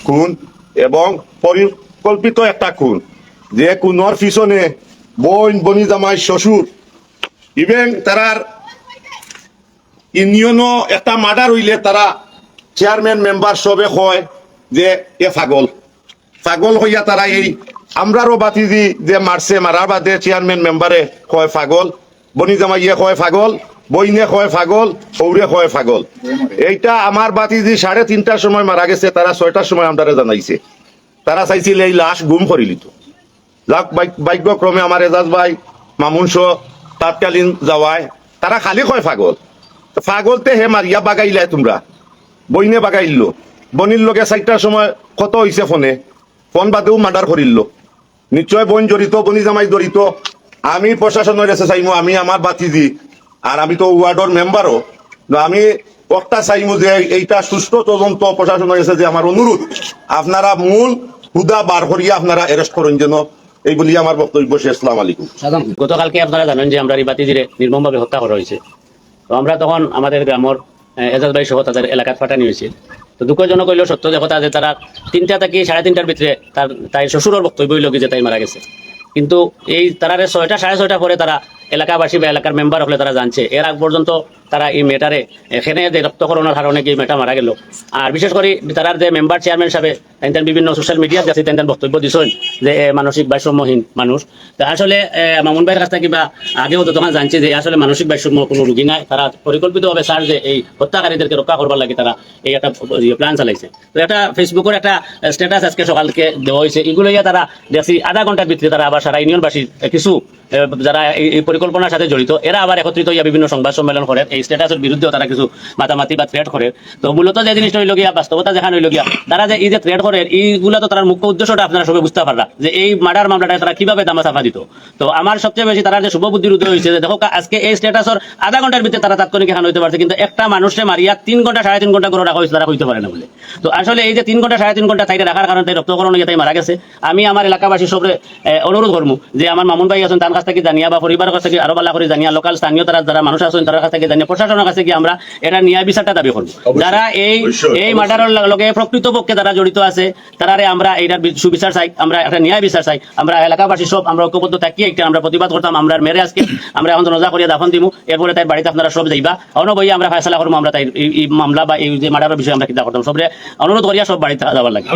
খুন এবং পরিকল্পিত একটা খুন, যে খুনের পিছনে বোন বনি জামাই শ্বশুর ইভেন তারার ইউনিয়নও একটা মার্ডার হইলে তারা চেয়ারম্যান মেম্বার সবে কয় যে এ পাগল পাগল হইয়া তারা এই আমরারও বাতিজি যে মারছে মারার বাদে চেয়ারম্যান মেম্বারে কয় পাগল, বনি জামাইয়ে কয় পাগল, বইনে কয় পাগল, সৌরে কয় পাগল। এইটা আমার বাতিজি 3:30টার সময় মারা গেছে, তারা 6টার সময় আমাদের জানাইছে। তারা চাইছিল এই লাশ গুম করিলিত। যাক ভাগ্যক্রমে আমার এজাজ ভাই মামুন সহ তৎকালীন যাওয়ায় তারা খালি কয় পাগল। পাগলতে হে মারিয়া বাগাইলাই তোমরা, বইনে বাগাইল, বনির লগে 4টার সময় কত হইছে ফোন বাদেও মার্ডার করিল। নিশ্চয় বোন জড়িত, বনি জামাই জড়িত। আমি প্রশাসনের কাছে চাইমু, আমি আমার বাতিজি আর আমি তো ওয়ার্ডের মেম্বারও, আমি একটা চাইমু যে এইটা সুষ্ঠু তদন্ত প্রশাসনের কাছে যে আমার অনুরোধ, আপনারা মূল হুদা বার করিয়া আপনারা অ্যারেস্ট করেন যেন, এই বলি আমার বক্তব্য শেষ। আসসালামু আলাইকুম। গতকালকে আপনারা জানেন যে আমরা এই বাতিজিরে নির্মমভাবে হত্যা করা হয়েছে। তো আমরা তখন আমাদের গ্রামের এজাজ ভাই সহ তাদের এলাকাত পাঠানি হয়েছিল। তো দুঃখজনক হইল সত্য যে কথা যে তারা 3টা থেকে 3:30টার ভিতরে তাই শ্বশুরের বক্তব্য হইল কি যে তাই মারা গেছে। কিন্তু এই তারারে 6টা 6:30 পরে তারা এলাকাবাসী বা এলাকার মেম্বার হলে তারা জানছে। এর আগ পর্যন্ত তারা এই মেয়েটারে এখানে যে রক্তকরণের কারণে কি মেয়েটা মারা গেল। আর বিশেষ করে তারার যে মেম্বার চেয়ারম্যান সাহেব তাই বিভিন্ন সোশ্যাল মিডিয়াত যাচ্ছে তাই বক্তব্য দিচ্ছেন যে মানসিক ভারসাম্যহীন মানুষ। তো আসলে মামুন ভাইয়ের কাছ থেকে বা আগেও তো তখন জানছে যে আসলে মানসিক ভারসাম্য কোনো রুগী নাই। তারা পরিকল্পিতভাবে স্যার যে এই হত্যাকারীদেরকে রক্ষা করবার লাগে তারা এই একটা প্ল্যান চালাইছে। তো একটা ফেসবুকের একটা স্ট্যাটাস আজকে সকালকে দেওয়া হয়েছে। এগুলো তারা দেখছি আধা ঘন্টার ভিতরে তারা আবার সারা ইউনিয়নবাসী কিছু যারা এই পরিকল্পনার সাথে জড়িত এরা আবার একত্রিত হইয়া বিভিন্ন সংবাদ সম্মেলন করে, এই স্ট্যাটাসের বিরুদ্ধেও তারা কিছু মাতামাতি বা থ্রেট করে। তো মূলত যে জিনিসটা হইল গিয়া বাস্তবতা যেখানে হইল গিয়া তারা যে এই যে থ্রেট করে এইগুলা তো তার মুখ্য উদ্দেশ্যটা আপনারা সবাই বুঝতে পাররা যে এই মার্ডার মামলাটা তারা কিভাবে দামাচাপা দিত। তো আমার সবচেয়ে বেশি তারা যে শুভবুদ্ধির উদয় হয়েছে যে দেখো আজকে এই স্ট্যাটাসের আধা ঘন্টার ভিতরে তারা তাৎক্ষণিক এখানে হইতে পারছে, কিন্তু একটা মানুষে মারিয়া 3 ঘন্টা 3.5 ঘন্টা করে রাখা হয়েছে তারা হইতে পারে না বলে। তো আসলে এই যে 3 ঘন্টা 3.5 ঘন্টা তাইটা রাখার কারণে তাই রক্তকরণ হয়ে তাই মারা গেছে। আমি আমার এলাকাবাসী সবরে অনুরোধ করবো যে আমার মামুন ভাই আছেন তার কাছ থেকে জানিয়া বা পরিবারের কাছ থেকে আরো ভালো করে জানিয়া লোকাল স্থানীয় তারা যারা মানুষ আছেন তার কাছ থেকে জানিয়া প্রশাসনের কাছে গিয়ে আমরা এটা ন্যায় বিচারটা দাবি করবো। যারা এই মার্ডারের লগে প্রকৃতপক্ষে তারা জড়িত আছে তারারে আমরা এইটার সুবিচার চাই, আমরা একটা ন্যায় বিচার চাই। আমরা এলাকাবাসী সব আমরা ঐক্যবদ্ধ থাকি একটা আমরা প্রতিবাদ করতাম। আমরা মেরে আজকে আমরা এখন রোজা করিয়া দাফন দিমু, এরপরে তাই বাড়িতে আপনারা সব যাইবা অনবই আমরা ফয়সালা করবো। আমরা তাই এই মামলা বা এই যে মার্ডারের বিষয়ে আমরা কিতা করতাম সবরে অনুরোধ করিয়া সব বাড়িতে যাবার লাগে।